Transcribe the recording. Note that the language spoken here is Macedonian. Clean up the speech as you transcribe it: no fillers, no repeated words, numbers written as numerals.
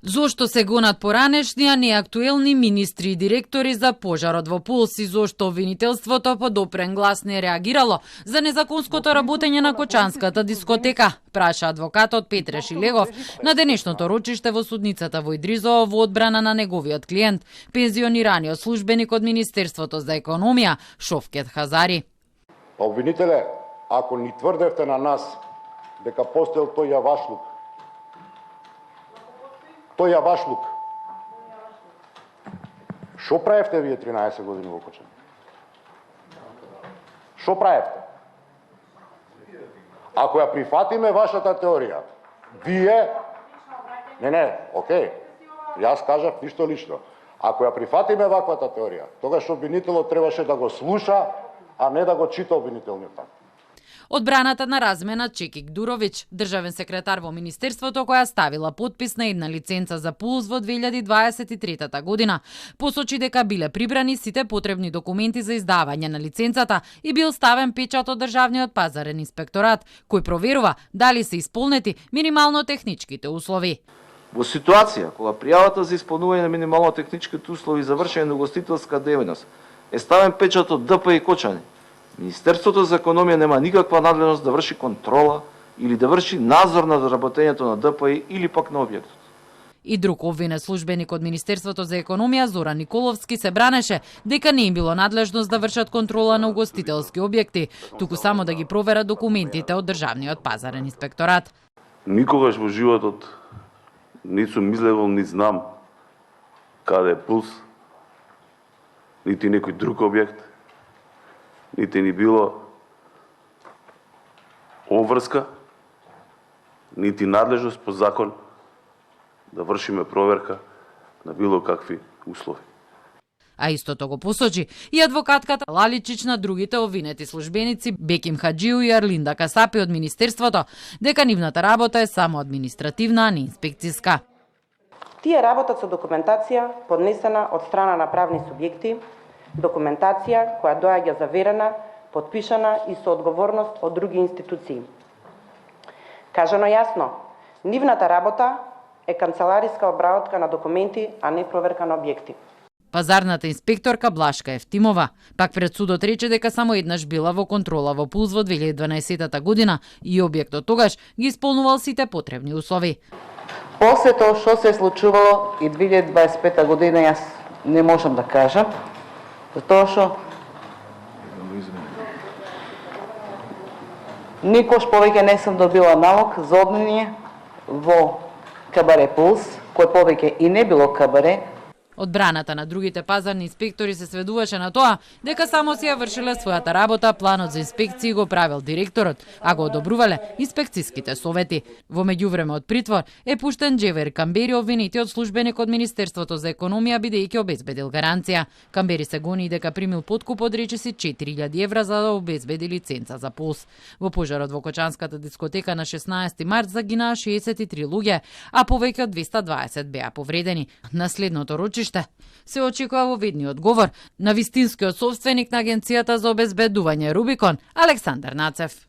Зошто се гонат поранешни, а не актуелни министри и директори за пожарот во Пулс и зошто обвинителството по допрен глас не реагирало за незаконското работење на Кочанската дискотека, праша адвокатот Петре Шилегов на денешното рочиште во судницата во Идризово во одбрана на неговиот клиент, пензионираниот службеник од Министерството за економија Шовкет Хазари. Обвинителе, ако ни тврдевте на нас дека постоел тој јавашлук, шо правевте вие 13 години во Кочан? Шо правевте? Ако ја прифатиме вашата теорија, вие... окей, јас кажав ништо лично. Ако ја прифатиме ваквата теорија, тогаш обвинителот требаше да го слуша, а не да го чита обвинителниот акт. Одбраната на размена Чекик Дуровиќ, државен секретар во Министерството која ставила подпис на една лиценца за Пулс во 2023 година, посочи дека биле прибрани сите потребни документи за издавање на лиценцата и бил ставен печат од Државниот пазарен инспекторат, кој проверува дали се исполнети минимално техничките услови. Во ситуација кога пријавата за исполнување на минимално техничките услови за вршење на угостителска дејност е ставен печат од ДП и Кочани, Министерството за економија нема никаква надлежност да врши контрола или да врши надзор над работењето на ДПИ или пак на објектот. И друг обвинет службеник од Министерството за економија Зоран Николовски се бранеше дека не им било надлежност да вршат контрола на угостителски објекти, туку само да ги проверат документите од Државниот пазарен инспекторат. Никогаш во животот нит сум мислел, нит знам каде е Пулс, нити некој друг објект, нити ни било обврска, нити надлежност по закон да вршиме проверка на било какви услови. А истото го посочи и адвокатката Лаличич на другите обвинети службеници Беким Хаджију и Арлинда Касапи од Министерството, дека нивната работа е само административна, а не инспекцијска. Тие работат со документација поднесена од страна на правни субјекти, документација која доаѓа заверена, подпишана и со одговорност од други институции. Кажано јасно, нивната работа е канцелариска обработка на документи, а не проверка на објекти. Пазарната инспекторка Блашка Евтимова пак пред судот рече дека само еднаш била во контрола во Пулс во 2012 година и објектот тогаш ги исполнувал сите потребни услови. После тоа што се случувало и 2025 година јас не можам да кажам, затоа што никош повеќе не сум добила налог за однење во кабаре Пулс, кој повеќе и не било кабаре. Одбраната на другите пазарни инспектори се сведуваше на тоа дека само си ја вршиле својата работа, планот за инспекции го правил директорот, а го одобрувале инспекцијските совети. Во меѓувреме од притвор е пуштен Джевер Камбери, обвинетиот службеник од Министерството за економија, бидејќи обезбедил гаранција. Камбери се гони дека примил подкуп од речиси 4000 евра за да обезбеди лиценца за Пулс. Во пожарот во Кочанската дискотека на 16 март загинаа 63 луѓе, а повеќе од 220 беа повредени. На следното рочиште се очекува воведни одговор на вистинскиот собственик на Агенцијата за обезбедување Рубикон, Александар Нацев.